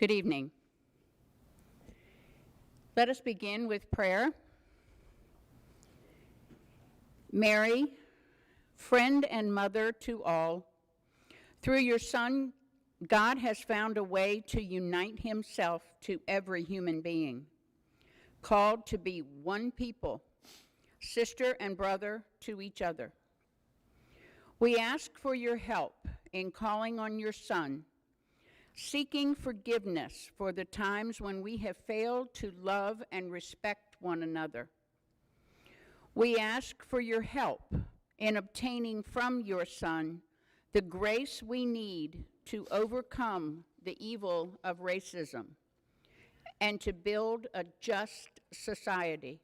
Good evening. Let us begin with prayer. Mary, friend and mother to all, through your Son, God has found a way to unite himself to every human being, called to be one people, sister and brother to each other. We ask for your help in calling on your Son, seeking forgiveness for the times when we have failed to love and respect one another. We ask for your help in obtaining from your Son the grace we need to overcome the evil of racism and to build a just society.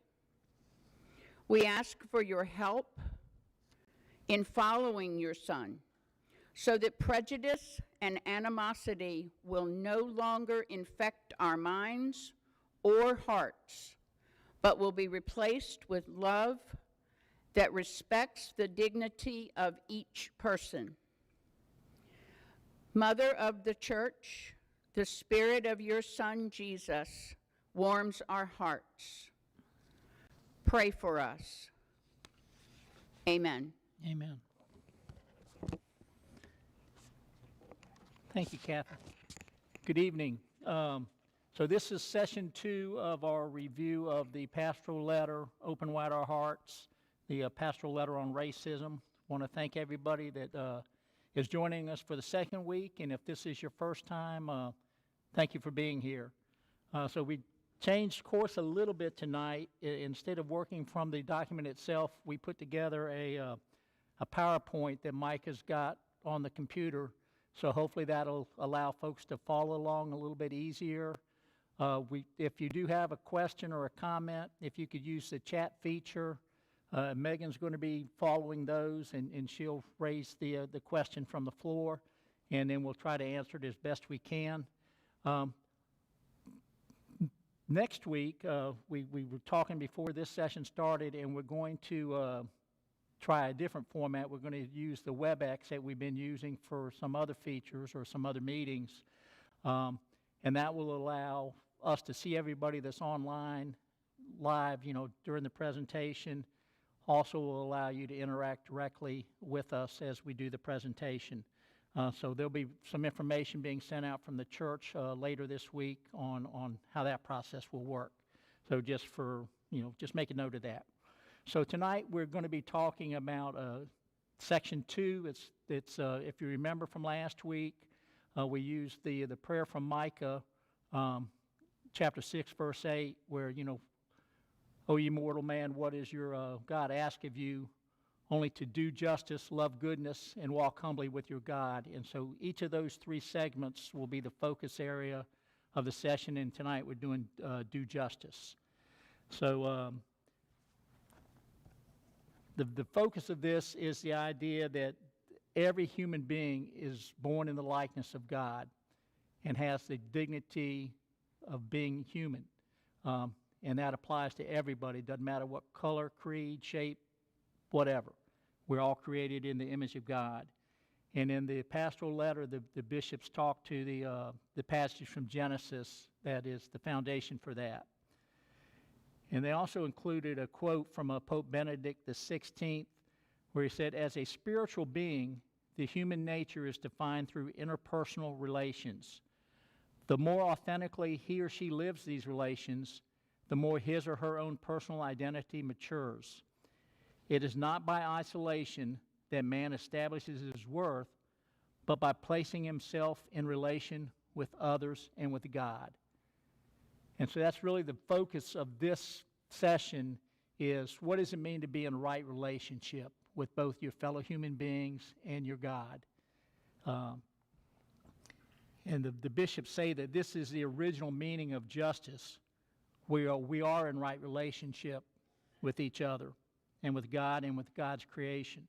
We ask for your help in following your Son so that prejudice and animosity will no longer infect our minds or hearts, but will be replaced with love that respects the dignity of each person. Mother of the Church, the Spirit of your Son, Jesus, warms our hearts. Pray for us. Amen. Amen. Thank you, Kathy. Good evening. So this is session 2 of our review of the pastoral letter, Open Wide Our Hearts, the pastoral letter on racism. I want to thank everybody that is joining us for the second week, and if this is your first time, thank you for being here. So we changed course a little bit tonight. Instead of working from the document itself, we put together a PowerPoint that Mike has got on the computer. So hopefully that'll allow folks to follow along a little bit easier. If you do have a question or a comment, if you could use the chat feature, Megan's going to be following those, and she'll raise the question from the floor, and then we'll try to answer it as best we can. Next week, we were talking before this session started, and we're going to try a different format. We're going to use the WebEx that we've been using for some other features or some other meetings, and that will allow us to see everybody that's online live, during the presentation. Also will allow you to interact directly with us as we do the presentation. So there'll be some information being sent out from the church later this week on how that process will work. So just make a note of that. So tonight we're going to be talking about section 2. It's if you remember from last week, we used the prayer from Micah, chapter 6, verse 8, where, O ye mortal man, what is your God ask of you? Only to do justice, love goodness, and walk humbly with your God. And so each of those 3 segments will be the focus area of the session, and tonight we're doing do justice. So the focus of this is the idea that every human being is born in the likeness of God and has the dignity of being human. And that applies to everybody. Doesn't matter what color, creed, shape, whatever. We're all created in the image of God. And in the pastoral letter, the bishops talk to the passage from Genesis that is the foundation for that. And they also included a quote from Pope Benedict XVI, where he said, as a spiritual being, the human nature is defined through interpersonal relations. The more authentically he or she lives these relations, the more his or her own personal identity matures. It is not by isolation that man establishes his worth, but by placing himself in relation with others and with God. And so that's really the focus of this session is what does it mean to be in right relationship with both your fellow human beings and your God? And the bishops say that this is the original meaning of justice. We are in right relationship with each other and with God and with God's creation.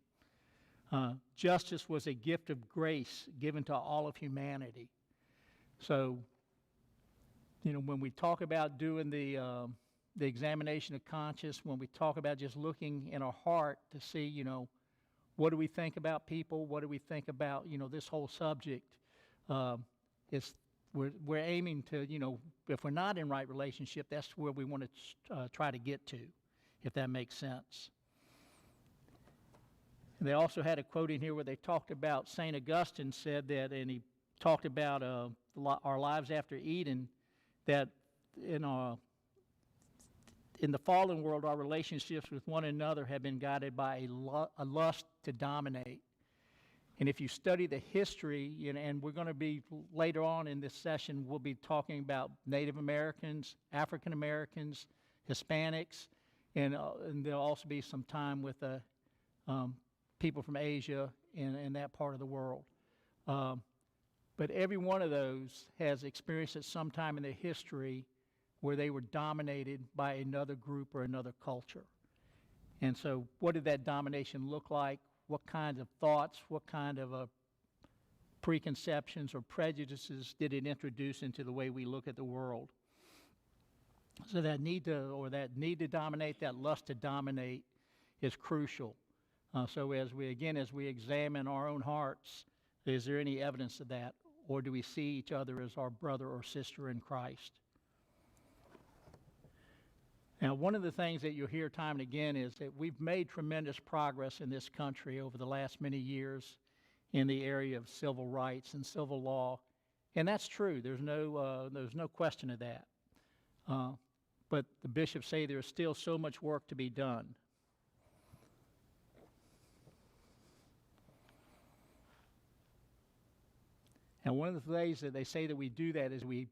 Justice was a gift of grace given to all of humanity. So, when we talk about doing the examination of conscience, when we talk about just looking in our heart to see, what do we think about people, what do we think about, this whole subject, is we're aiming to, if we're not in right relationship, that's where we want to try to get to, if that makes sense. And they also had a quote in here where they talked about St. Augustine said that, and he talked about our lives after Eden, that in the fallen world, our relationships with one another have been guided by a lust to dominate. And if you study the history, and we're going to be, later on in this session, we'll be talking about Native Americans, African Americans, Hispanics, and there'll also be some time with people from Asia and that part of the world. But every one of those has experienced at some time in their history where they were dominated by another group or another culture. And so what did that domination look like? What kinds of thoughts, what kind of preconceptions or prejudices did it introduce into the way we look at the world? So that need to dominate, that lust to dominate is crucial. So as we examine our own hearts, is there any evidence of that? Or do we see each other as our brother or sister in Christ? Now, one of the things that you'll hear time and again is that we've made tremendous progress in this country over the last many years in the area of civil rights and civil law, and that's true. There's no question of that. But the bishops say there's still so much work to be done. And one of the ways that they say that we do that is if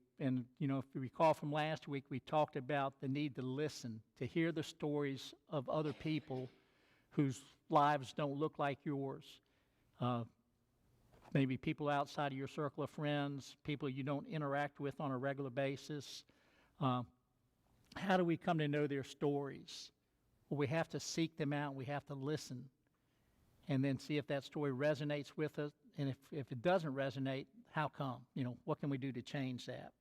you recall from last week, we talked about the need to listen, to hear the stories of other people whose lives don't look like yours. Maybe people outside of your circle of friends, people you don't interact with on a regular basis. How do we come to know their stories? Well, we have to seek them out, and we have to listen, and then see if that story resonates with us. And if it doesn't resonate, how come? What can we do to change that?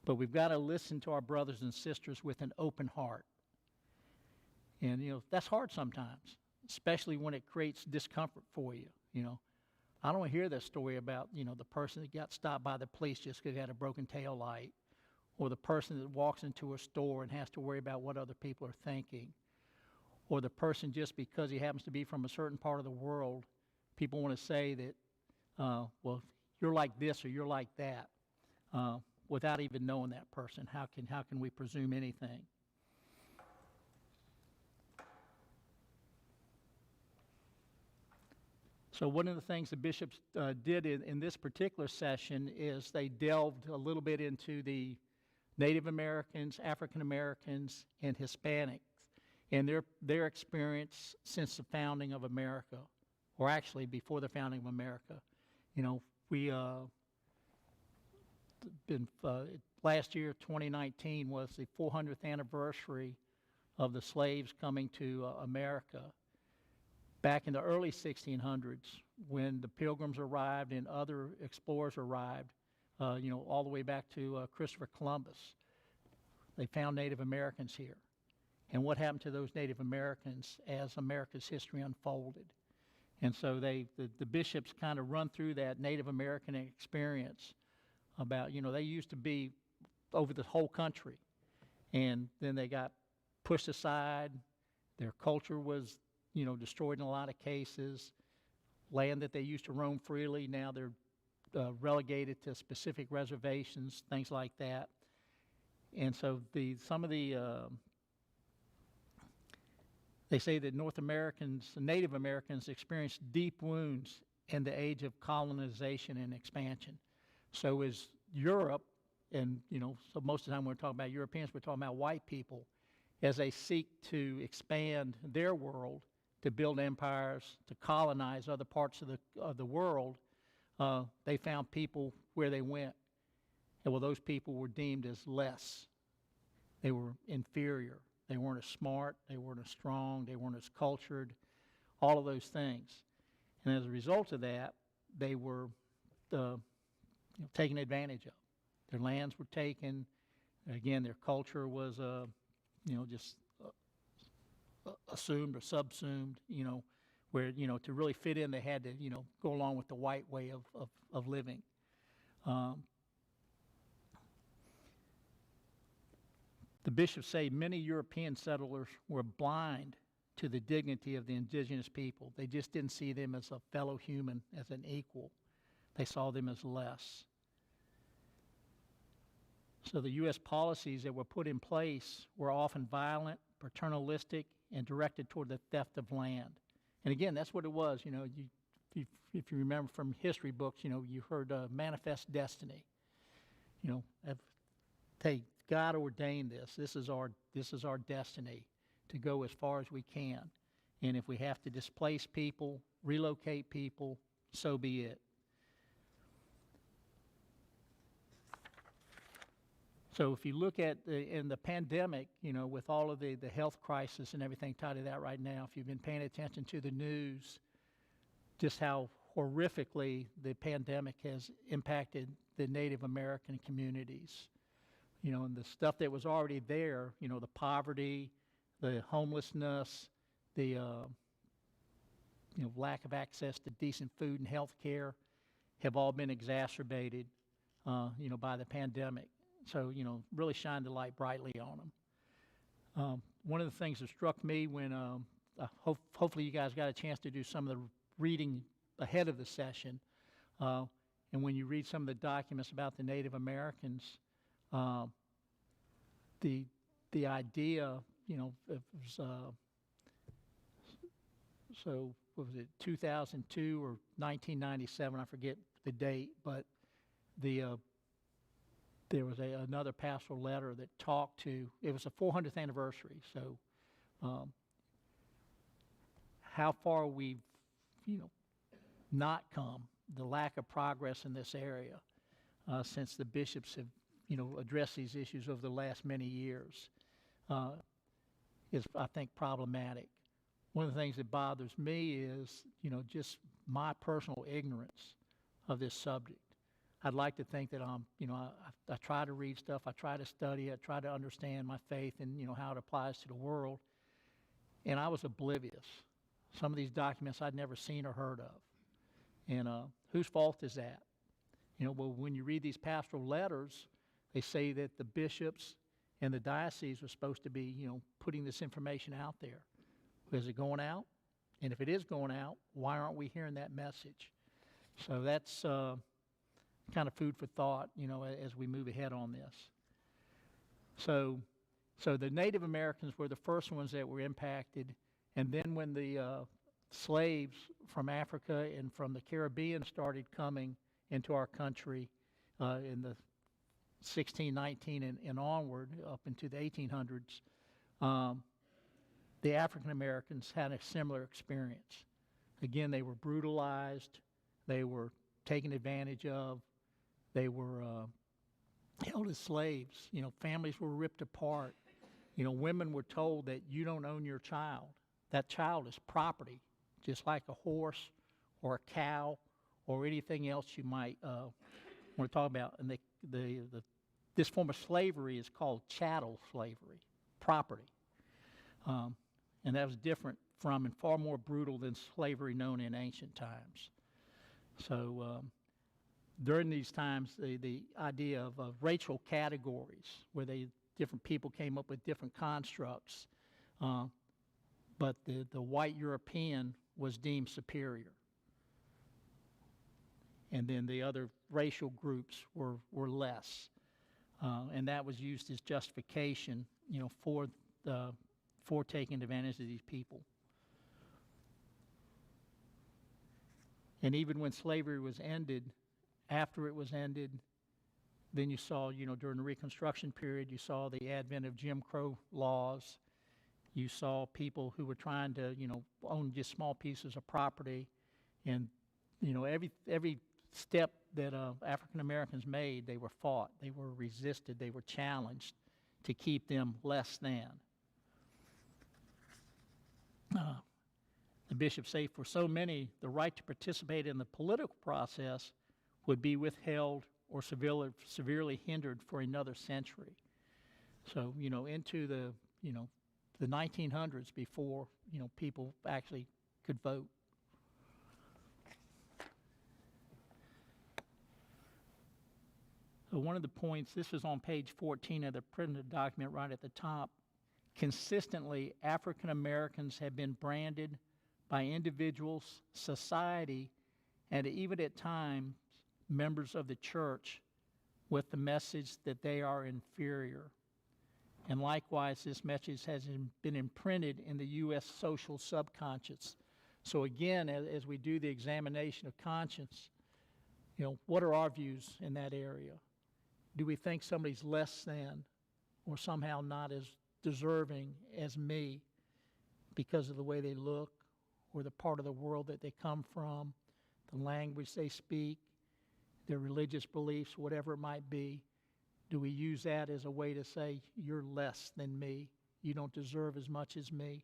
But we've got to listen to our brothers and sisters with an open heart. And, that's hard sometimes, especially when it creates discomfort for you, I don't want to hear this story about, the person that got stopped by the police just because he had a broken tail light, or the person that walks into a store and has to worry about what other people are thinking, or the person just because he happens to be from a certain part of the world, people want to say that, well, you're like this or you're like that, without even knowing that person. How can we presume anything? So one of the things the bishops did in this particular session is they delved a little bit into the Native Americans, African Americans, and Hispanics, and their experience since the founding of America, or actually before the founding of America. Last year, 2019, was the 400th anniversary of the slaves coming to America. Back in the early 1600s, when the Pilgrims arrived and other explorers arrived, all the way back to Christopher Columbus, they found Native Americans here. And what happened to those Native Americans as America's history unfolded? And so the bishops kind of run through that Native American experience about, they used to be over the whole country, and then they got pushed aside. Their culture was destroyed in a lot of cases. Land that they used to roam freely, now they're relegated to specific reservations, things like that. And so they say that Native Americans experienced deep wounds in the age of colonization and expansion. So is Europe, and so most of the time when we're talking about Europeans, we're talking about white people, as they seek to expand their world, to build empires, to colonize other parts of the world, they found people where they went. And well, those people were deemed as less. They were inferior. They weren't as smart. They weren't as strong. They weren't as cultured. All of those things. And as a result of that, they were taken advantage of. Their lands were taken. Again, their culture was just assumed or subsumed, where, to really fit in, they had to, go along with the white way of living. The bishops say many European settlers were blind to the dignity of the indigenous people. They just didn't see them as a fellow human, as an equal. They saw them as less. So the U.S. policies that were put in place were often violent, paternalistic, and directed toward the theft of land. And again, that's what it was. You know, if you remember from history books, you know, you heard manifest destiny. You know, hey, God ordained this. This is our destiny to go as far as we can. And if we have to displace people, relocate people, so be it. So if you look at in the pandemic, you know, with all of the health crisis and everything tied to that right now, if you've been paying attention to the news, just how horrifically the pandemic has impacted the Native American communities. You know, and the stuff that was already there, you know, the poverty, the homelessness, the lack of access to decent food and health care have all been exacerbated, by the pandemic. So, you know, really shine the light brightly on them. One of the things that struck me when, hopefully you guys got a chance to do some of the reading ahead of the session, and when you read some of the documents about the Native Americans, the idea, you know, it was, so what was it, 2002 or 1997, I forget the date, but there was another pastoral letter that talked to, it was the 400th anniversary, so how far we've, you know, not come, the lack of progress in this area since the bishops have, you know, addressed these issues over the last many years is, I think, problematic. One of the things that bothers me is, you know, just my personal ignorance of this subject. I'd like to think that I try to read stuff, I try to study, I try to understand my faith and, you know, how it applies to the world, and I was oblivious. Some of these documents I'd never seen or heard of. And whose fault is that? You know, well, when you read these pastoral letters, they say that the bishops and the diocese were supposed to be, you know, putting this information out there. Is it going out? And if it is going out, why aren't we hearing that message? So that's kind of food for thought, you know, as we move ahead on this. So the Native Americans were the first ones that were impacted, and then when the slaves from Africa and from the Caribbean started coming into our country in the 1619 and onward, up into the 1800s, the African Americans had a similar experience. Again, they were brutalized, they were taken advantage of, they were held as slaves. You know, families were ripped apart. You know, women were told that you don't own your child. That child is property, just like a horse or a cow or anything else you might want to talk about. And this form of slavery is called chattel slavery, property. And that was different from and far more brutal than slavery known in ancient times. So during these times, the idea of racial categories, where different people came up with different constructs, but the white European was deemed superior. And then the other racial groups were less. And that was used as justification, you know, for taking advantage of these people. And even when slavery was ended, after it was ended, then you saw, you know, during the Reconstruction period, you saw the advent of Jim Crow laws. You saw people who were trying to, you know, own just small pieces of property. And, you know, every step that African Americans made, they were fought, they were resisted, they were challenged to keep them less than. The bishops say for so many, the right to participate in the political process would be withheld or severely hindered for another century. So, you know, into the 1900s before, you know, people actually could vote. So So one of the points, this is on page 14 of the printed document right at the top. Consistently, African Americans have been branded by individuals, society, and even at times, members of the church with the message that they are inferior. And likewise, this message has been imprinted in the U.S. social subconscious. So again, as we do the examination of conscience, what are our views in that area? Do we think somebody's less than or somehow not as deserving as me because of the way they look or the part of the world that they come from, the language they speak, their religious beliefs, whatever it might be? Do we use that as a way to say, you're less than me, you don't deserve as much as me?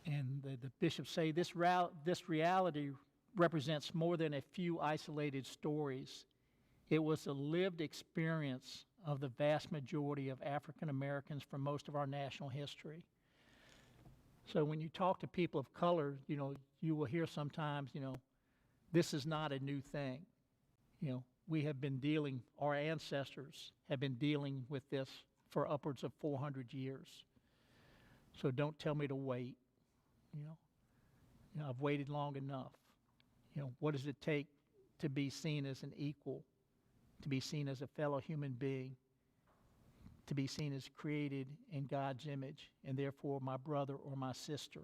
And the bishops say this reality represents more than a few isolated stories. It was a lived experience of the vast majority of African Americans for most of our national history. So when you talk to people of color, you will hear sometimes, this is not a new thing. We have been dealing, our ancestors have been dealing with this for upwards of 400 years. So don't tell me to wait. I've waited long enough. What does it take to be seen as an equal, to be seen as a fellow human being, to be seen as created in God's image, and therefore my brother or my sister?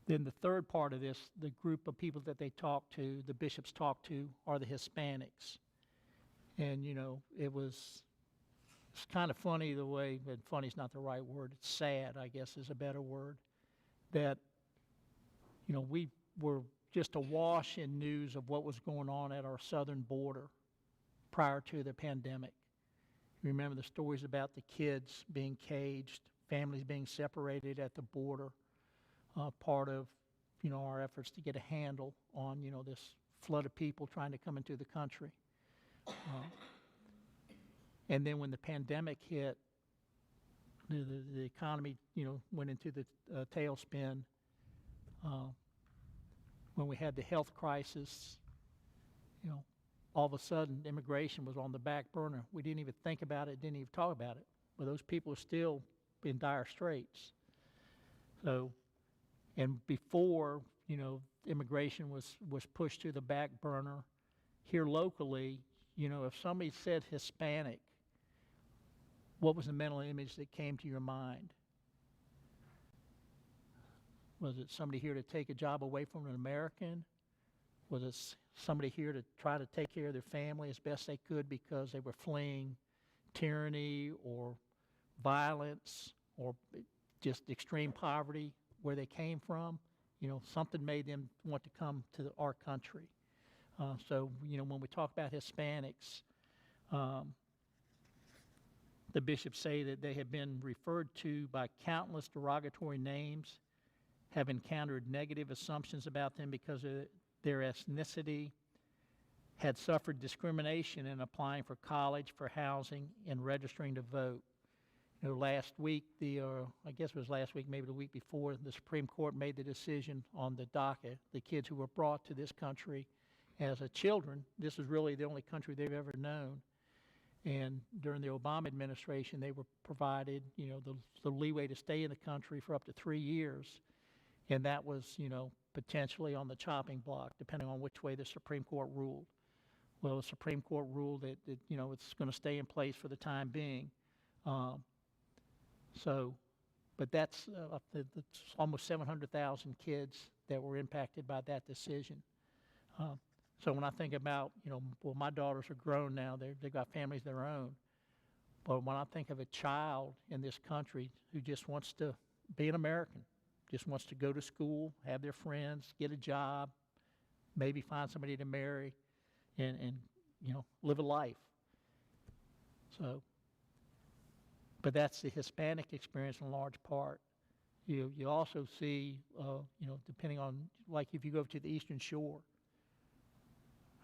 Then the third part of this, the group of people that they talk to, the bishops talk to, are the Hispanics. And, it's kind of funny the way, and funny is not the right word, it's sad, I guess is a better word, that, we were just awash in news of what was going on at our southern border prior to the pandemic. You remember the stories about the kids being caged, families being separated at the border, part of, our efforts to get a handle on, this flood of people trying to come into the country. And then when the pandemic hit, the economy, went into the tailspin. When we had the health crisis, all of a sudden immigration was on the back burner. We didn't even think about it, didn't even talk about it. But those people are still in dire straits. So, and before, immigration was pushed to the back burner, here locally, if somebody said Hispanic, what was the mental image that came to your mind? Was it somebody here to take a job away from an American? Was it somebody here to try to take care of their family as best they could because they were fleeing tyranny or violence or just extreme poverty where they came from? Something made them want to come to our country. So, when we talk about Hispanics, the bishops say that they have been referred to by countless derogatory names, have encountered negative assumptions about them because of their ethnicity, had suffered discrimination in applying for college, for housing, and registering to vote. Last week, I guess it was last week, maybe the week before, the Supreme Court made the decision on the DACA, the kids who were brought to this country as children. This is really the only country they've ever known. And during the Obama administration, they were provided, the leeway to stay in the country for up to 3 years. And that was, potentially on the chopping block, depending on which way the Supreme Court ruled. Well, the Supreme Court ruled that it's going to stay in place for the time being. But that's almost 700,000 kids that were impacted by that decision. So when I think about, well, my daughters are grown now, they've got families of their own. But when I think of a child in this country who just wants to be an American, just wants to go to school, have their friends, get a job, maybe find somebody to marry, and live a life. So, but that's the Hispanic experience in large part. You also see, depending on, like if you go to the Eastern Shore,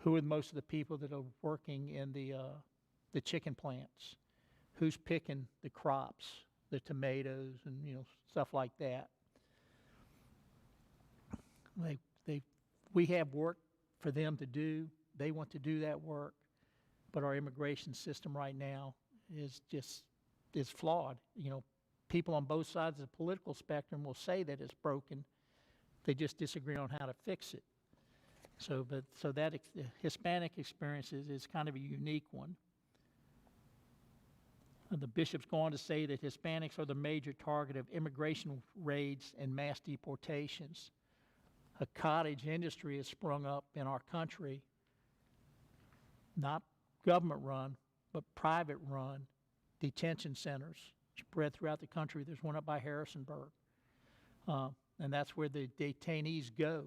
who are most of the people that are working in the chicken plants? who's picking the crops, the tomatoes and, stuff like that. We have work for them to do. They want to do that work, but our immigration system right now is flawed. People on both sides of the political spectrum will say that it's broken. They just disagree on how to fix it. So that the Hispanic experience is kind of a unique one. The bishops go on to say that Hispanics are the major target of immigration raids and mass deportations. A cottage industry has sprung up in our country, not government-run, but private-run detention centers spread throughout the country. There's one up by Harrisonburg, and that's where the detainees go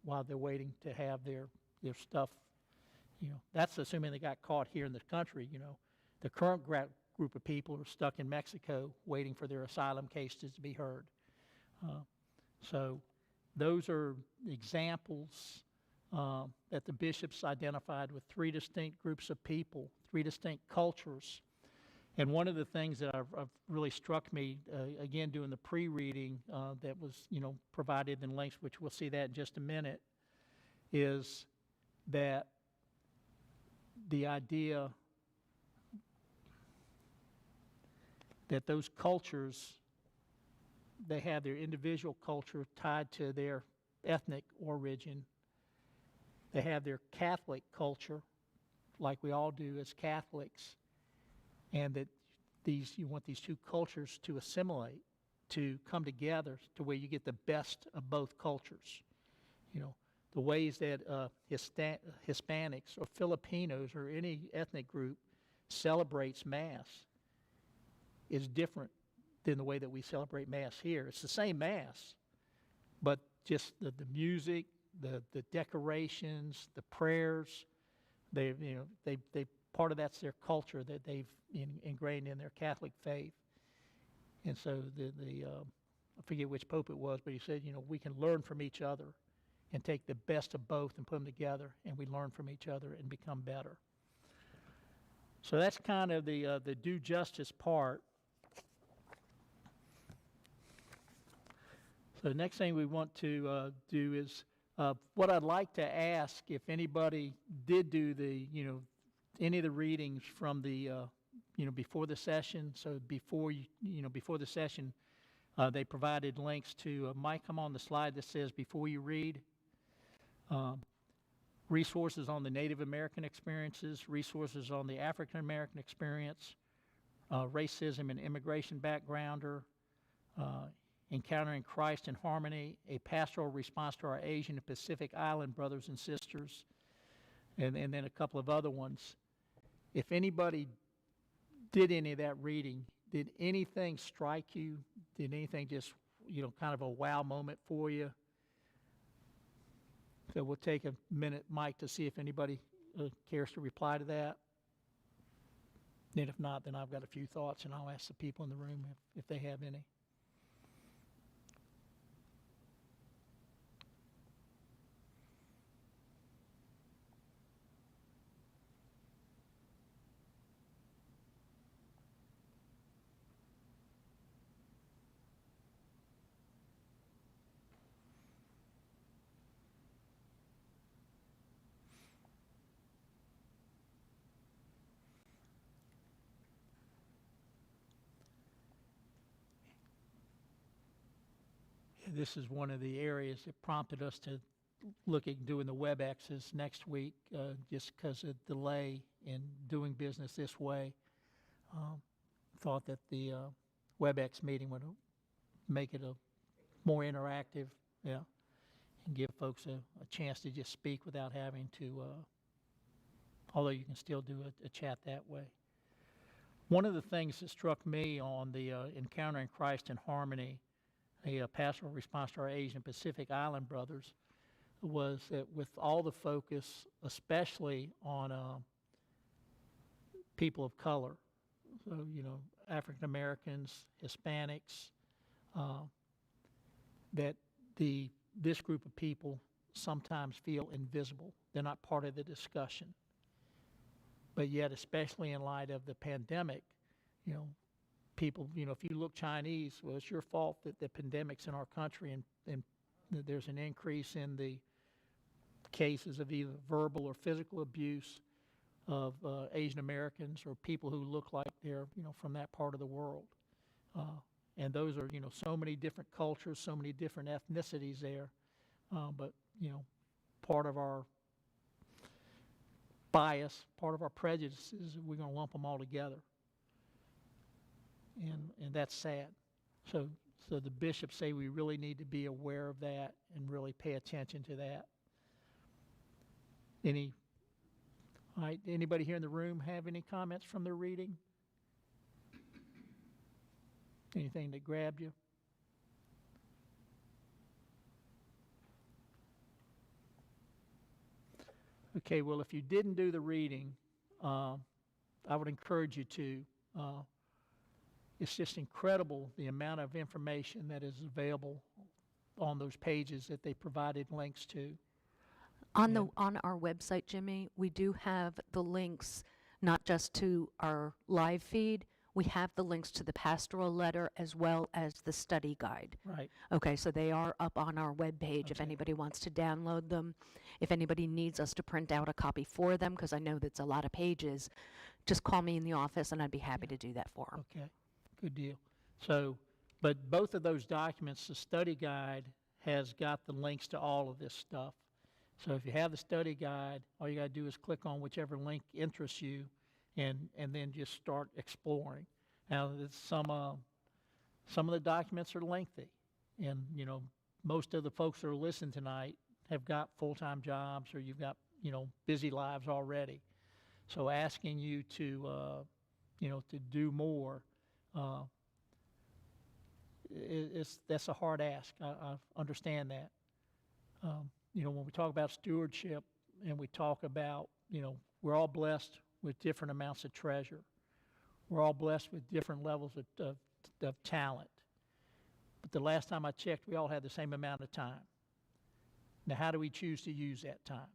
while they're waiting to have their stuff. That's assuming they got caught here in the country. The current group of people are stuck in Mexico waiting for their asylum cases to be heard. So those are examples that the bishops identified with three distinct groups of people, three distinct cultures. And one of the things that I've really struck me, again, doing the pre-reading that was, provided in links, which we'll see that in just a minute, is that the idea that those cultures, they have their individual culture tied to their ethnic origin. They have their Catholic culture, like we all do as Catholics, and that you want these two cultures to assimilate, to come together to where you get the best of both cultures. The ways that Hispanics or Filipinos or any ethnic group celebrates Mass is different than the way that we celebrate Mass here. It's the same Mass, but just the music, the decorations, the prayers, they part of that's their culture that they've ingrained in their Catholic faith. And so I forget which pope it was, but he said, we can learn from each other and take the best of both and put them together, and we learn from each other and become better. So that's kind of the do justice part. So the next thing we want to do is what I'd like to ask, if anybody did do any of the readings from the before the session. So before before the session, they provided links to might come on the slide that says before you read. Resources on the Native American experiences, resources on the African American experience, racism and immigration backgrounder, Encountering Christ in Harmony, a pastoral response to our Asian and Pacific Island brothers and sisters, and then a couple of other ones. If anybody did any of that reading, did anything strike you? Did anything just, kind of a wow moment for you? So we'll take a minute, Mike, to see if anybody cares to reply to that. And if not, then I've got a few thoughts, and I'll ask the people in the room if they have any. This is one of the areas that prompted us to look at doing the WebExes next week, just because of delay in doing business this way. Thought that the WebEx meeting would make it a more interactive, and give folks a chance to just speak without having to, although you can still do a chat that way. One of the things that struck me on the Encountering Christ in Harmony, a pastoral response to our Asian Pacific Island brothers, was that with all the focus, especially on people of color, so African Americans, Hispanics, that this group of people sometimes feel invisible. They're not part of the discussion. But yet, especially in light of the pandemic, you know, people, you know, if you look Chinese, well, it's your fault that the pandemic's in our country, and there's an increase in the cases of either verbal or physical abuse of Asian Americans or people who look like they're, you know, from that part of the world. And those are, you know, so many different cultures, so many different ethnicities there. But, you know, part of our bias, part of our prejudice is we're going to lump them all together. And that's sad. So the bishops say we really need to be aware of that and really pay attention to that. All right, anybody here in the room have any comments from their reading? Anything that grabbed you? Okay, well, if you didn't do the reading, I would encourage you to. It's just incredible the amount of information that is available on those pages that they provided links to. On Yeah. on our website, Jimmy, we do have the links not just to our live feed. We have the links to the pastoral letter as well as the study guide. Right. Okay, so they are up on our webpage if Okay. anybody wants to download them. If anybody needs us to print out a copy for them, because I know that's a lot of pages, just call me in the office and I'd be happy to do that for them. Okay, good deal. So, but both of those documents, the study guide has got the links to all of this stuff. So if you have the study guide, all you got to do is click on whichever link interests you and then just start exploring. Now, some of the documents are lengthy, and, you know, most of the folks that are listening tonight have got full-time jobs, or you've got, you know, busy lives already. So asking you to, you know, to do more, that's a hard ask. I understand that. You know, when we talk about stewardship and we talk about, you know, we're all blessed with different amounts of treasure. We're all blessed with different levels of talent. But the last time I checked, we all had the same amount of time. Now, how do we choose to use that time?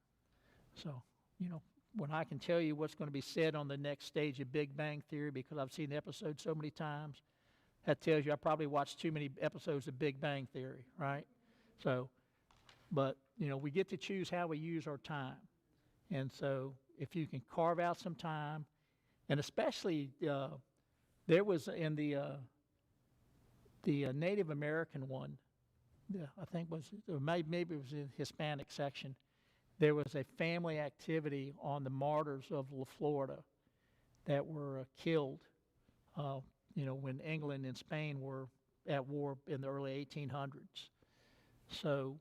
So, you know, when I can tell you what's going to be said on the next stage of Big Bang Theory, because I've seen the episode so many times, that tells you I probably watched too many episodes of Big Bang Theory, right? So, but, you know, we get to choose how we use our time. And so if you can carve out some time, and especially there was in the Native American one, I think maybe it was in the Hispanic section, there was a family activity on the martyrs of Florida that were killed, you know, when England and Spain were at war in the early 1800s. So,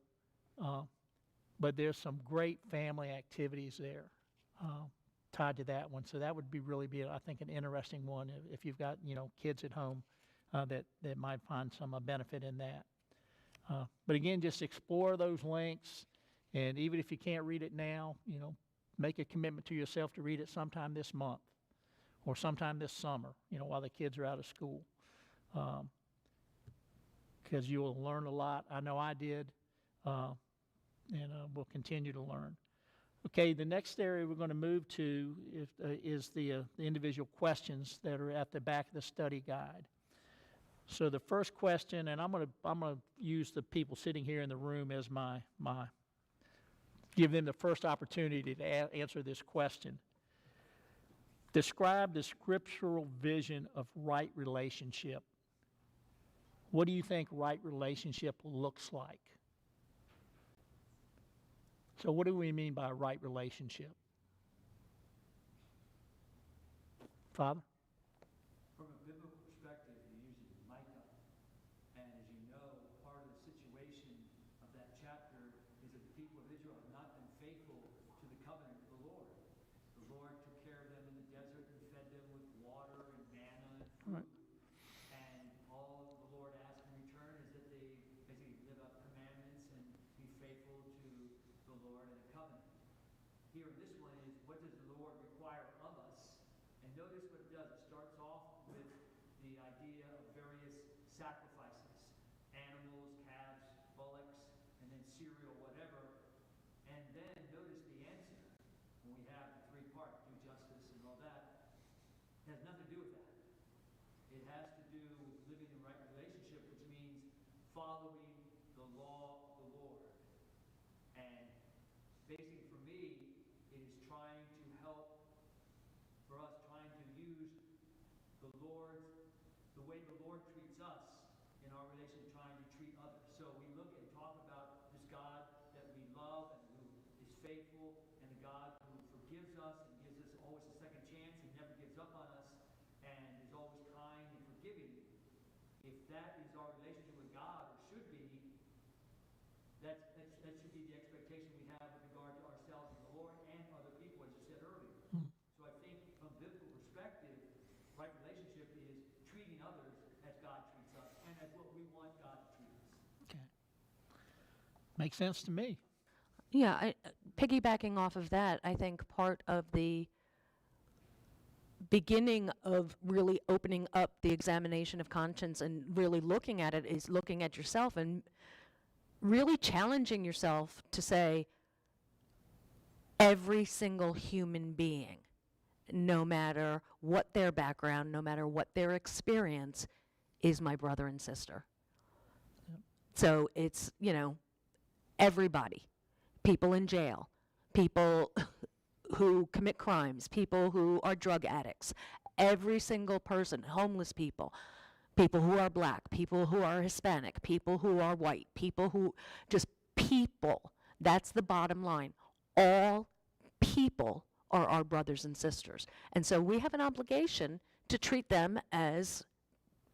but there's some great family activities there tied to that one. So that would be, I think, an interesting one if you've got, you know, kids at home that might find some benefit in that. But again, just explore those links, and even if you can't read it now, you know, make a commitment to yourself to read it sometime this month or sometime this summer, you know, while the kids are out of school, because you will learn a lot. I know I did, and we'll continue to learn. Okay, the next area we're going to move to is the individual questions that are at the back of the study guide. So the first question, and I'm going to use the people sitting here in the room as my give them the first opportunity to answer this question. Describe the scriptural vision of right relationship. What do you think right relationship looks like? So what do we mean by a right relationship? Father? From a biblical perspective, you use Micah. And as you know, part of the situation of that chapter is that the people of Israel have not been faithful to the covenant of the Lord. The Lord took care of them in the desert and fed them with water and manna and food. Right. And all the Lord asks in return is that they basically live up commandments and be faithful to the Lord and the covenant. Here in this one is, what does the Lord require of us? And notice what it does. It starts off with the idea of various sacrifices, animals, calves, bullocks, and then cereal, whatever. And then notice the answer. When we have the three parts, do justice and all that, it has nothing to do with that. following the law of the Lord. And basically for me, it is trying to help, for us, trying to use the way the Lord treats us in our relation, trying to treat others. So we look and talk about this God that we love and who is faithful, and the God who forgives us and gives us always a second chance and never gives up on us and is always kind and forgiving. If that is our relationship with God, or should be, that should be the expectation we have with regard to ourselves and the Lord and other people, as you said earlier. So I think from a biblical perspective, right relationship is treating others as God treats us and as what we want God to treat us. Okay. Makes sense to me. Yeah, piggybacking off of that, I think part of the beginning of really opening up the examination of conscience and really looking at it is looking at yourself and really challenging yourself to say, every single human being, no matter what their background, no matter what their experience, is my brother and sister. So it's, everybody. People in jail, people who commit crimes, people who are drug addicts, every single person, homeless people, people who are black, people who are Hispanic, people who are white, just people. That's the bottom line. All people are our brothers and sisters. And so we have an obligation to treat them as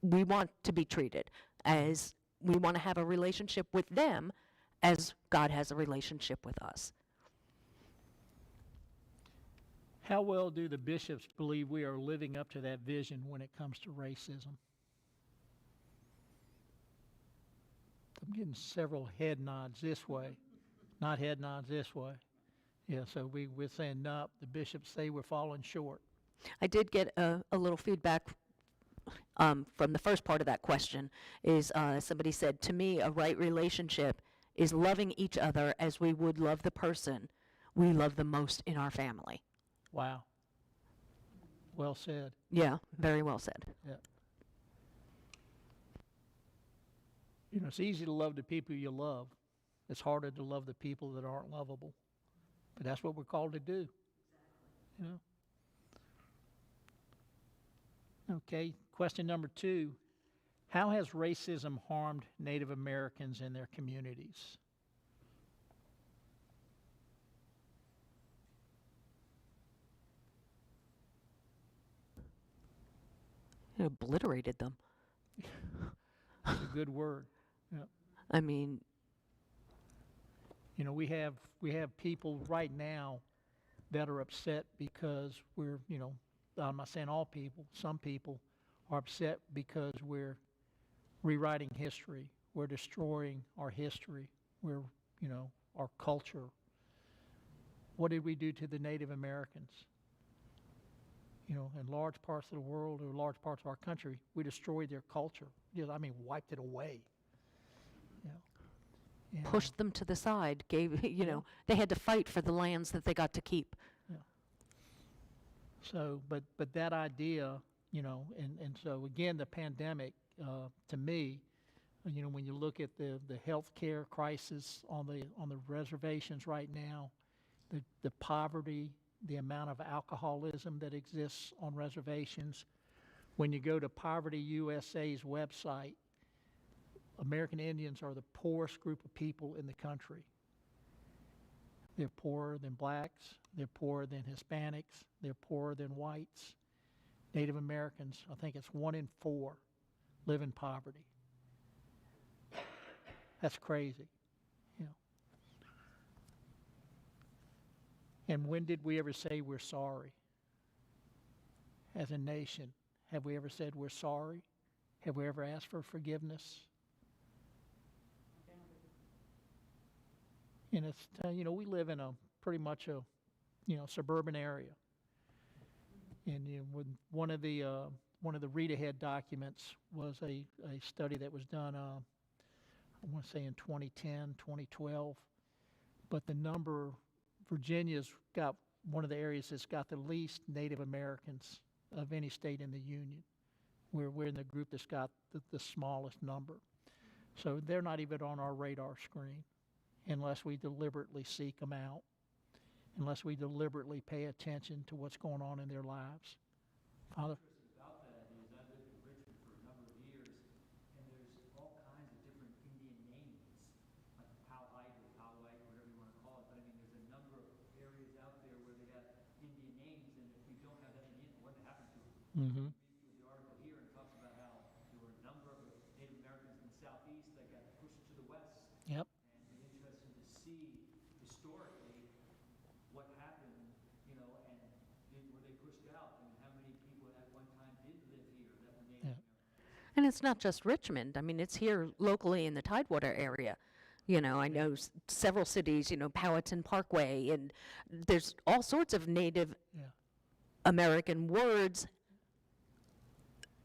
we want to be treated, as we want to have a relationship with them as God has a relationship with us. How well do the bishops believe we are living up to that vision when it comes to racism? I'm getting several head nods this way, not head nods this way. Yeah, so we're saying, no, the bishops say we're falling short. I did get a little feedback from the first part of that question. Is somebody said, to me, a right relationship is loving each other as we would love the person we love the most in our family. Wow. Well said. Yeah, very well said. Yeah. It's easy to love the people you love. It's harder to love the people that aren't lovable. But that's what we're called to do. Okay, question number 2. How has racism harmed Native Americans in their communities? It obliterated them. It's a good word. Yeah. I mean, We have people right now that are upset because we're, I'm not saying all people, some people are upset because we're rewriting history. We're destroying our history. We're, our culture. What did we do to the Native Americans? In large parts of the world or large parts of our country, we destroyed their culture. Wiped it away. And, pushed them to the side, gave, they had to fight for the lands that they got to keep. So, but that idea, and so again, the pandemic, to me, when you look at the healthcare crisis on the reservations right now, the poverty, the amount of alcoholism that exists on reservations. When you go to Poverty USA's website, American Indians are the poorest group of people in the country. They're poorer than blacks, they're poorer than Hispanics, they're poorer than whites. Native Americans, I think it's 1 in 4 live in poverty. That's crazy. And when did we ever say we're sorry? As a nation, have we ever said we're sorry? Have we ever asked for forgiveness? And it's, we live in a pretty much a, suburban area. And when one of the read ahead documents was a study that was done, I want to say in 2010, 2012, but the number, Virginia's got one of the areas that's got the least Native Americans of any state in the Union. We're in the group that's got the smallest number. So they're not even on our radar screen unless we deliberately seek them out, unless we deliberately pay attention to what's going on in their lives. Father? Interesting about that is I lived in Richmond for a number of years, and there's all kinds of different Indian names, like Powhite or Powhite, whatever you want to call it. But I mean, there's a number of areas out there where they have Indian names, and if we don't have that Indian, what happened to them? Mm-hmm. Read through the article here and it talks about how there were a number of Native Americans in the southeast that got pushed to the west. Yep. And it's interesting to see historically what happened, you know, and were they pushed out? I mean, how many people at one time did live here that were Native Yeah. Americans? And it's not just Richmond. I mean, it's here locally in the Tidewater area. You know, I know several cities, you know, Powhatan Parkway, and there's all sorts of Native Yeah. American words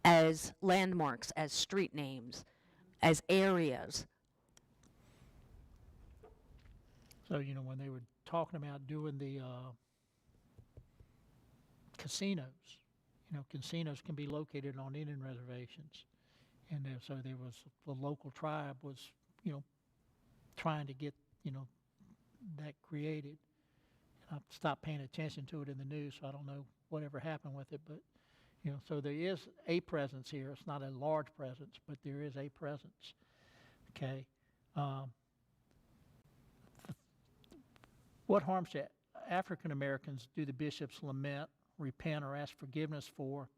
as landmarks, as street names, as areas. So, you know, when they were talking about doing the casinos, you know, casinos can be located on Indian reservations. And so there was, the local tribe was, you know, trying to get, you know, that created. And I stopped paying attention to it in the news, so I don't know whatever happened with it. But, you know, so there is a presence here. It's not a large presence, but there is a presence. Okay. What harms to African Americans do the bishops lament, repent, or ask forgiveness for?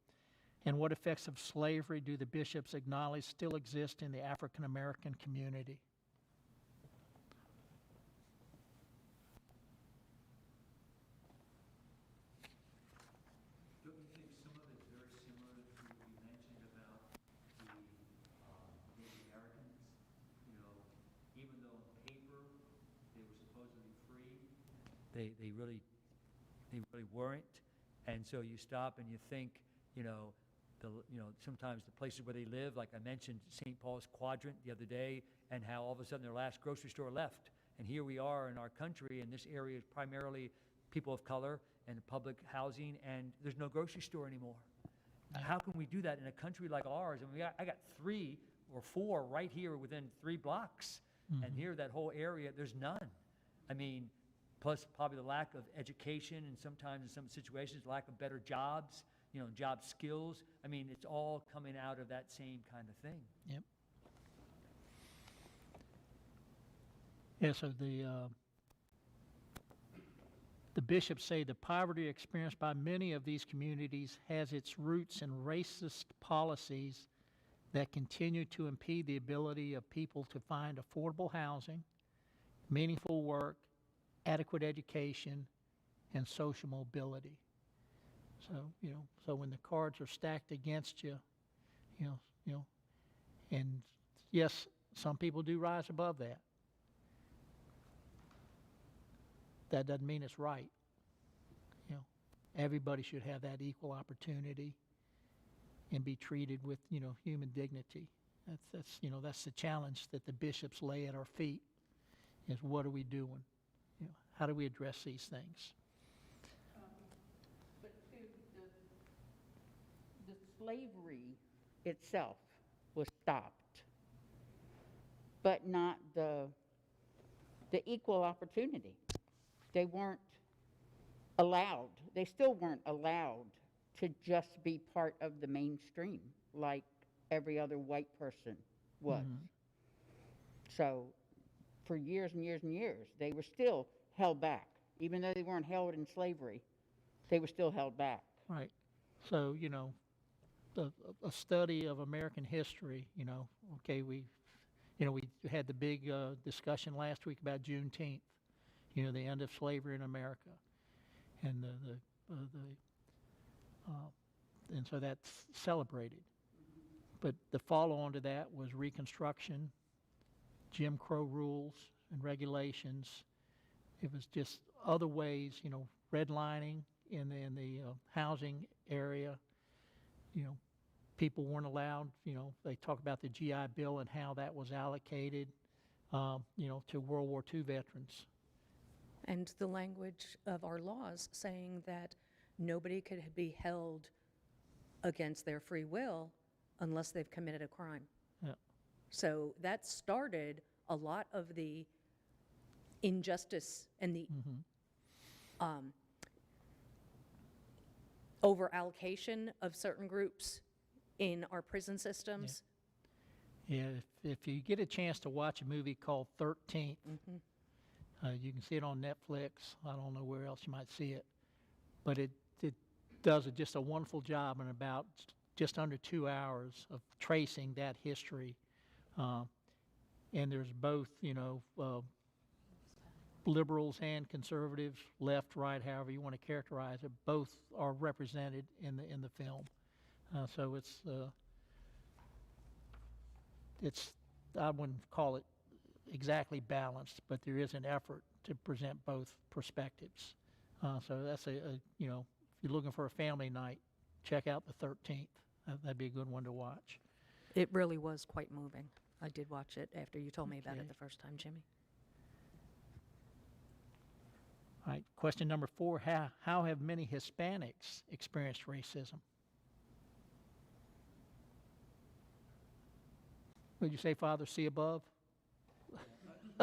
And what effects of slavery do the bishops acknowledge still exist in the African American community? Don't you think some of it's very similar to what you mentioned about the Native Americans? You know, even though on paper they were supposedly free, they really weren't. And so you stop and you think, you know, sometimes the places where they live, like I mentioned St. Paul's Quadrant the other day, and how all of a sudden their last grocery store left. And here we are in our country, and this area is primarily people of color and public housing, and there's no grocery store anymore. How can we do that in a country like ours? I mean, I got 3 or 4 right here within 3 blocks, and here that whole area, there's none. I mean, plus probably the lack of education, and sometimes in some situations, lack of better jobs, you know, job skills. I mean, it's all coming out of that same kind of thing. Yep. Yeah, so the bishops say the poverty experienced by many of these communities has its roots in racist policies that continue to impede the ability of people to find affordable housing, meaningful work, adequate education, and social mobility. So, you know, so when the cards are stacked against you, you know, and yes, some people do rise above that. That doesn't mean it's right. You know, everybody should have that equal opportunity and be treated with, you know, human dignity. That's you know, that's the challenge that the bishops lay at our feet, is what are we doing? You know, how do we address these things? But the slavery itself was stopped, but not the equal opportunity. They weren't allowed, they still weren't allowed to just be part of the mainstream like every other white person was. So for years and years and years, they were still held back. Even though they weren't held in slavery, they were still held back. Right. So, you know, a study of American history, you know, okay, we had the big discussion last week about Juneteenth, you know, the end of slavery in America. And and so that's celebrated. But the follow-on to that was Reconstruction, Jim Crow rules and regulations. It was just other ways, you know, redlining in the housing area. You know, people weren't allowed, you know, they talk about the GI Bill and how that was allocated, you know, to World War II veterans. And the language of our laws saying that nobody could be held against their free will unless they've committed a crime. Yeah. So that started a lot of the injustice and the over allocation of certain groups in our prison systems. Yeah, if you get a chance to watch a movie called 13th, you can see it on Netflix. I don't know where else you might see it. But it does just a wonderful job in about just under 2 hours of tracing that history. And there's both, liberals and conservatives, left, right, however you want to characterize it. Both are represented in the film. So it's I wouldn't call it exactly balanced, but there is an effort to present both perspectives. So that's if you're looking for a family night, check out the 13th. That'd be a good one to watch. It really was quite moving. I did watch it after you told me about it Okay. the first time, Jimmy. All right, question number 4, how have many Hispanics experienced racism? Would you say, Father, see above? I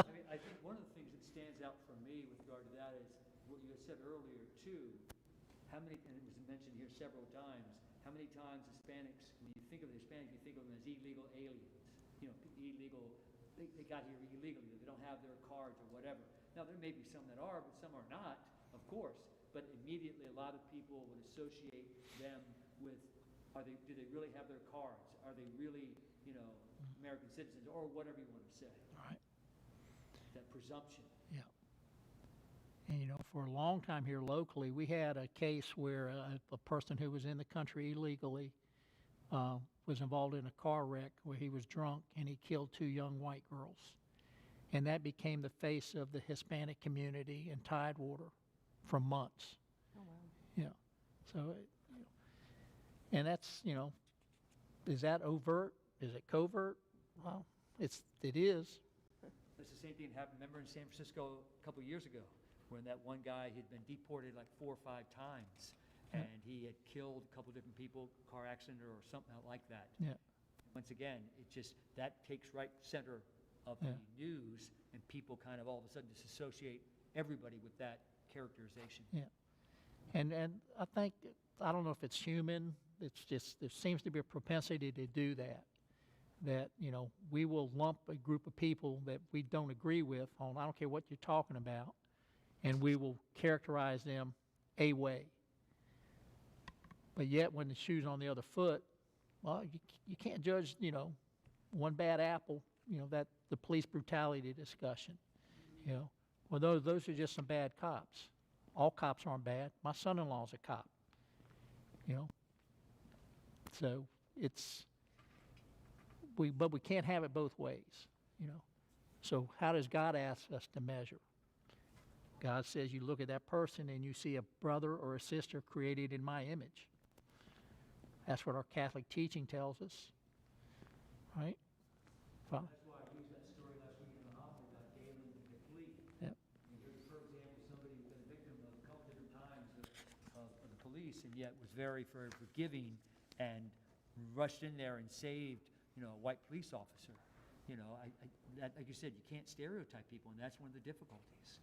mean, I think one of the things that stands out for me with regard to that is what you had said earlier too. How many, and it was mentioned here several times, how many times Hispanics, when you think of the Hispanics, you think of them as illegal aliens. Illegal, they got here illegally, they don't have their cards or whatever. Now, there may be some that are, but some are not, of course. But immediately, a lot of people would associate them with, do they really have their cards? Are they really, American citizens, or whatever you want to say? All right. That presumption. Yeah. And for a long time here locally, we had a case where a person who was in the country illegally was involved in a car wreck where he was drunk and he killed 2 young white girls. And that became the face of the Hispanic community in Tidewater for months. Oh, wow. Yeah. So, and that's, is that overt? Is it covert? Well, it is. That's the same thing that happened, remember, in San Francisco a couple of years ago, when that one guy had been deported like 4 or 5 times, and he had killed a couple different people, car accident or something like that. Yeah. Once again, that takes right center of the news, and people kind of all of a sudden disassociate everybody with that characterization. Yeah. And I think, I don't know if it's human, it's just, there seems to be a propensity to do that. That, we will lump a group of people that we don't agree with on, I don't care what you're talking about, and we will characterize them a way. But yet, when the shoe's on the other foot, well, you can't judge, one bad apple, that the police brutality discussion, Well, those are just some bad cops. All cops aren't bad. My son-in-law's a cop, So but we can't have it both ways, So how does God ask us to measure? God says you look at that person and you see a brother or a sister created in my image. That's what our Catholic teaching tells us, right? Father? That's why I used that story last week in the homily about Galen and McLean. Yep. And here's, for example, somebody who's been a victim of a couple different times of the police, and yet was very forgiving and rushed in there and saved, a white police officer. Like you said, you can't stereotype people, and that's one of the difficulties.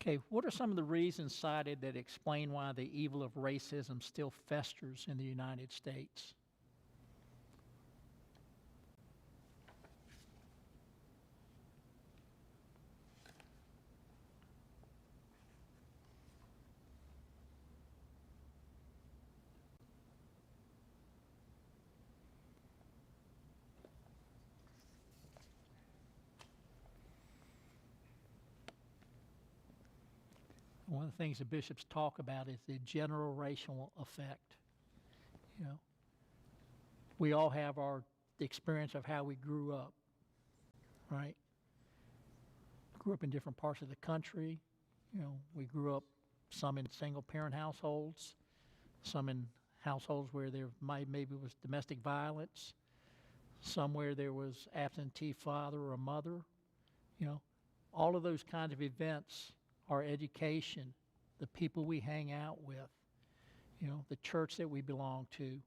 Okay, what are some of the reasons cited that explain why the evil of racism still festers in the United States? One of the things the bishops talk about is the generational effect. We all have our experience of how we grew up, right? Grew up in different parts of the country. We grew up some in single-parent households, some in households where there maybe was domestic violence, some where there was absentee father or mother. All of those kinds of events, our education, the people we hang out with, the church that we belong to,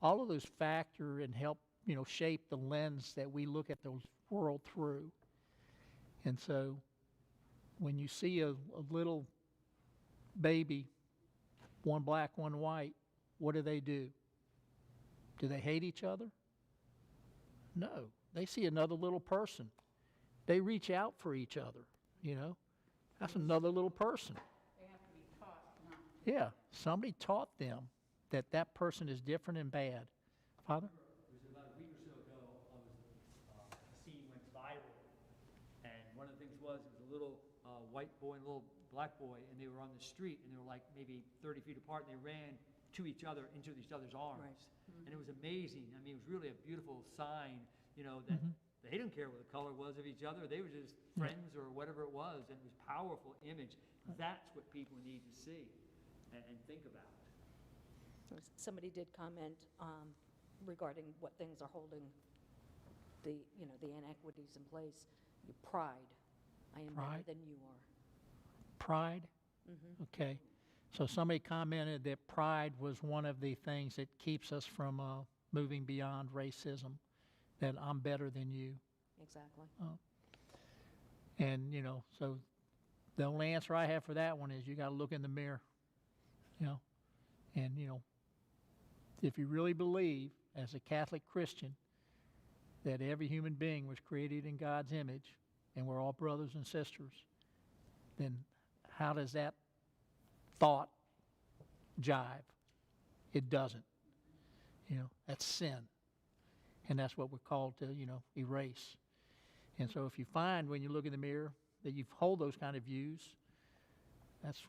all of those factor and help shape the lens that we look at the world through. And so when you see a little baby, one black, one white, what do? Do they hate each other? No. They see another little person. They reach out for each other, That's another little person. They have to be taught not. Yeah, somebody taught them that that person is different and bad. Father? It was about a week or so ago, a scene went viral, and one of the things was, it was a little white boy and a little black boy, and they were on the street, and they were like maybe 30 feet apart, and they ran to each other, into each other's arms. Right. And it was amazing. I mean, it was really a beautiful sign, that they didn't care what the color was of each other. They were just friends or whatever it was, and it was a powerful image. That's what people need to see and think about. Somebody did comment regarding what things are holding the inequities in place. Pride. I am better Pride? than you are. Pride? Okay. So somebody commented that pride was one of the things that keeps us from moving beyond racism, that I'm better than you. Exactly. And, so the only answer I have for that one is you got to look in the mirror, and, if you really believe as a Catholic Christian that every human being was created in God's image and we're all brothers and sisters, then how does that thought jive? It doesn't. That's sin. And that's what we're called to, erase. And so if you find when you look in the mirror that you hold those kind of views, that's,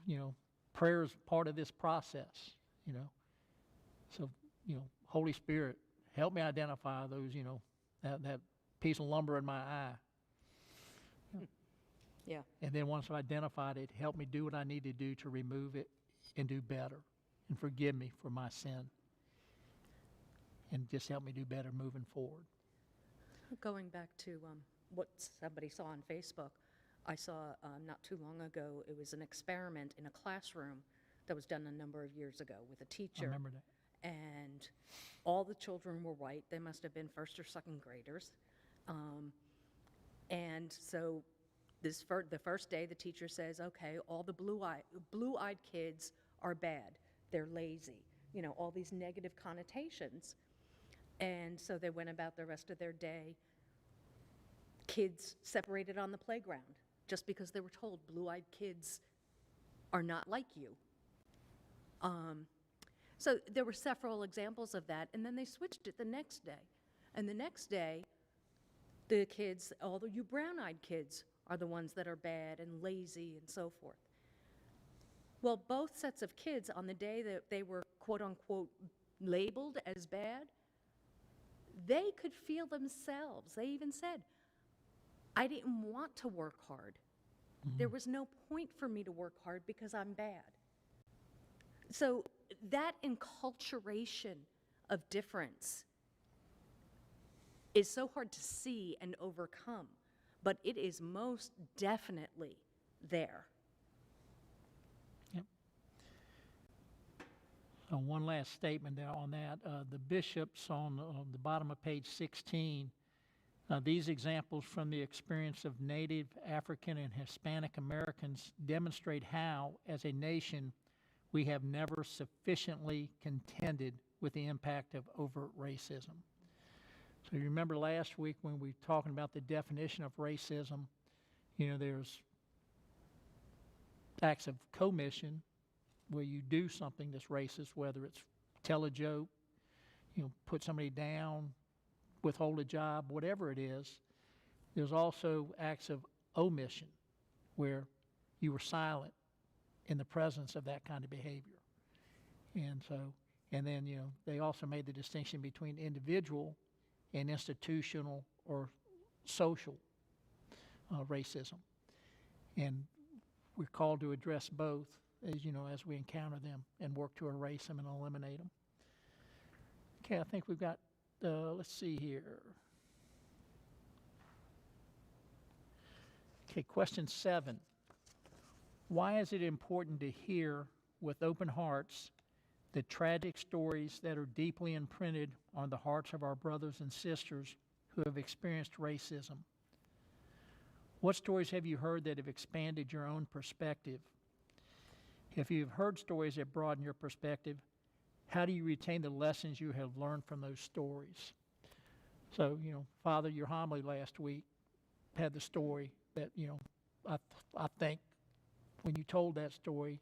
prayer is part of this process, So, Holy Spirit, help me identify those, that piece of lumber in my eye. Yeah. And then once I've identified it, help me do what I need to do to remove it and do better. And forgive me for my sin. And just help me do better moving forward. Going back to what somebody saw on Facebook, I saw not too long ago, it was an experiment in a classroom that was done a number of years ago with a I teacher. remember that. And all the children were white. They must have been first or second graders. And so the first day, the teacher says, okay, all the blue-eyed kids are bad. They're lazy. All these negative connotations. And so they went about the rest of their day. Kids separated on the playground just because they were told blue-eyed kids are not like you. So there were several examples of that, and then they switched it the next day. And the next day, the kids, all the you brown-eyed kids, are the ones that are bad and lazy and so forth. Well, both sets of kids, on the day that they were quote-unquote labeled as bad, they could feel themselves. They even said, I didn't want to work hard. There was no point for me to work hard because I'm bad. So that enculturation of difference is so hard to see and overcome, but it is most definitely there. Yep. So one last statement there on that. The bishops on the bottom of page 16, these examples from the experience of Native, African, and Hispanic Americans demonstrate how, as a nation, we have never sufficiently contended with the impact of overt racism. So you remember last week when we were talking about the definition of racism, there's acts of commission where you do something that's racist, whether it's tell a joke, put somebody down, withhold a job, whatever it is. There's also acts of omission where you were silent in the presence of that kind of behavior. And then, they also made the distinction between individual and institutional or social racism. And we're called to address both as we encounter them and work to erase them and eliminate them. Okay, I think we've got, let's see here. Okay, question 7. Why is it important to hear with open hearts the tragic stories that are deeply imprinted on the hearts of our brothers and sisters who have experienced racism. What stories have you heard that have expanded your own perspective? If you've heard stories that broaden your perspective, how do you retain the lessons you have learned from those stories? So, Father, your homily last week had the story that, I think when you told that story,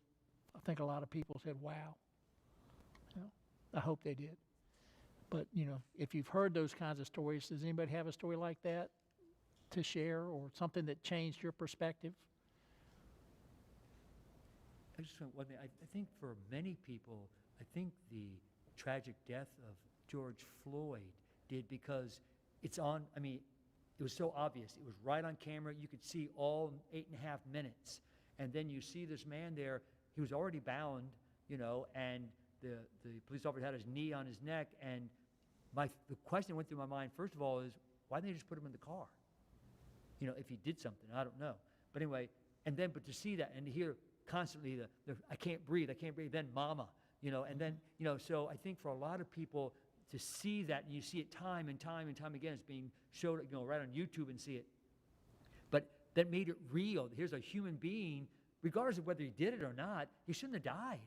I think a lot of people said, wow. I hope they did. But, if you've heard those kinds of stories, does anybody have a story like that to share, or something that changed your perspective? I just want one thing. I think for many people, I think the tragic death of George Floyd did, because it's on, it was so obvious. It was right on camera. You could see all 8.5 minutes. And then you see this man there. He was already bound, and the police officer had his knee on his neck. And the question that went through my mind, first of all, is why didn't they just put him in the car? If he did something, I don't know. But anyway, but to see that and to hear constantly the I can't breathe, then mama, and then, so I think for a lot of people to see that, and you see it time and time and time again, it's being showed, right on YouTube and see it. But that made it real. Here's a human being, regardless of whether he did it or not, he shouldn't have died.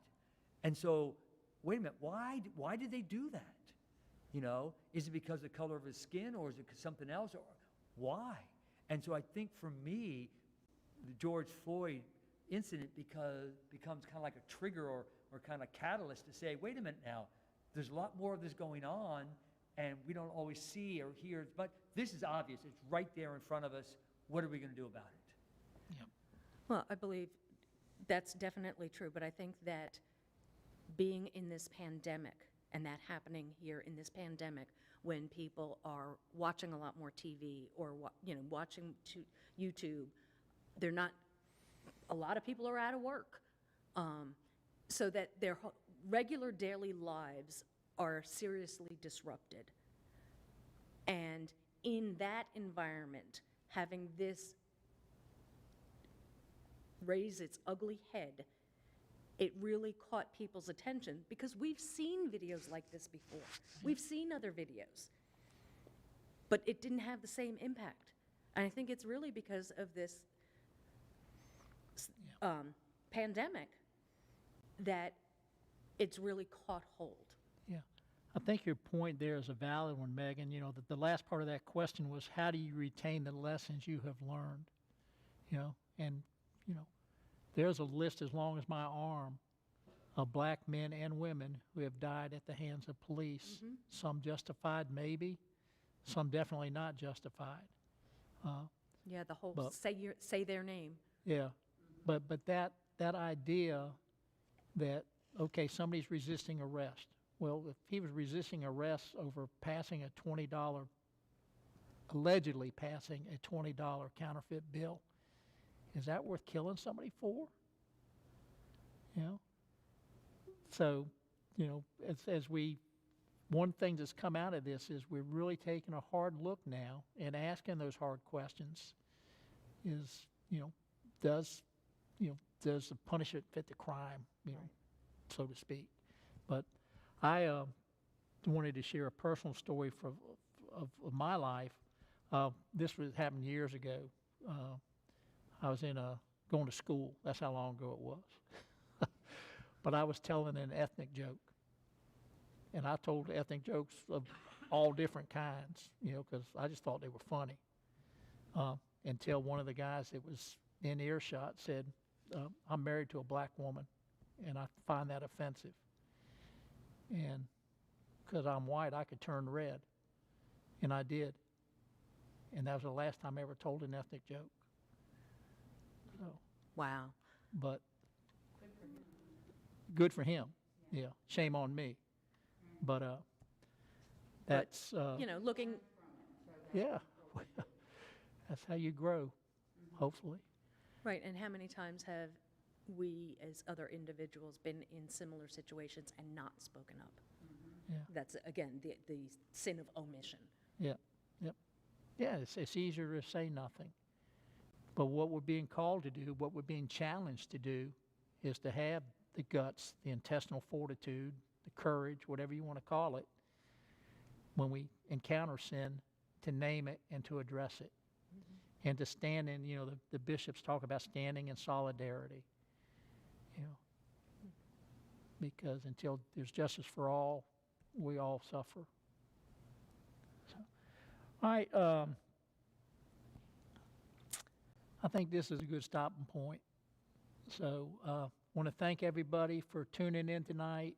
And so, wait a minute, why did they do that? Is it because of the color of his skin, or is it something else, or why? And so I think for me, the George Floyd incident becomes kind of like a trigger or kind of catalyst to say, wait a minute now, there's a lot more of this going on, and we don't always see or hear, but this is obvious. It's right there in front of us. What are we going to do about it? Yep. Well, I believe that's definitely true, but I think that being in this pandemic, and that happening here in this pandemic, when people are watching a lot more TV or watching YouTube, a lot of people are out of work, so that their regular daily lives are seriously disrupted. And in that environment, having this raise its ugly head, it really caught people's attention, because we've seen videos like this before. We've seen other videos, but it didn't have the same impact. And I think it's really because of this pandemic that it's really caught hold. Yeah. I think your point there is a valid one, Megan. The last part of that question was, how do you retain the lessons you have learned? And there's a list as long as my arm of black men and women who have died at the hands of police. Mm-hmm. Some justified, maybe. Some definitely not justified. Yeah, the whole But- say their name. Yeah, but that idea that, okay, somebody's resisting arrest. Well, if he was resisting arrest over allegedly passing a $20 counterfeit bill, is that worth killing somebody for? So, one thing that's come out of this is we're really taking a hard look now and asking those hard questions. Is, does the punishment fit the crime, so to speak? But I wanted to share a personal story of my life. This happened years ago. I was going to school. That's how long ago it was. But I was telling an ethnic joke. And I told ethnic jokes of all different kinds, because I just thought they were funny. Until one of the guys that was in earshot said, I'm married to a black woman, and I find that offensive. And because I'm white, I could turn red. And I did. And that was the last time I ever told an ethnic joke. So, Wow. but good for him. Yeah. Shame on me. But that's Looking, yeah. That's how you grow, hopefully. right, and how many times have we as other individuals been in similar situations and not spoken up? Yeah. That's, again, the sin of omission. Yeah. Yep. Yeah. It's easier to say nothing. But what we're being called to do, what we're being challenged to do, is to have the guts, the intestinal fortitude, the courage, whatever you want to call it, when we encounter sin, to name it and to address it. And to stand in, the bishops talk about standing in solidarity, because until there's justice for all, we all suffer. So, all right, I think this is a good stopping point. So want to thank everybody for tuning in tonight.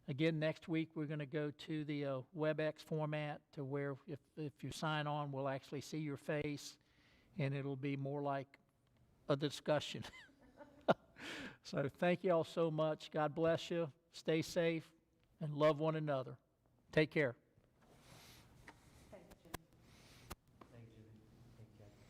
Again, next week we're going to go to the WebEx format, to where if you sign on, we'll actually see your face, and it'll be more like a discussion. So thank you all so much. God bless you. Stay safe and love one another. Take care.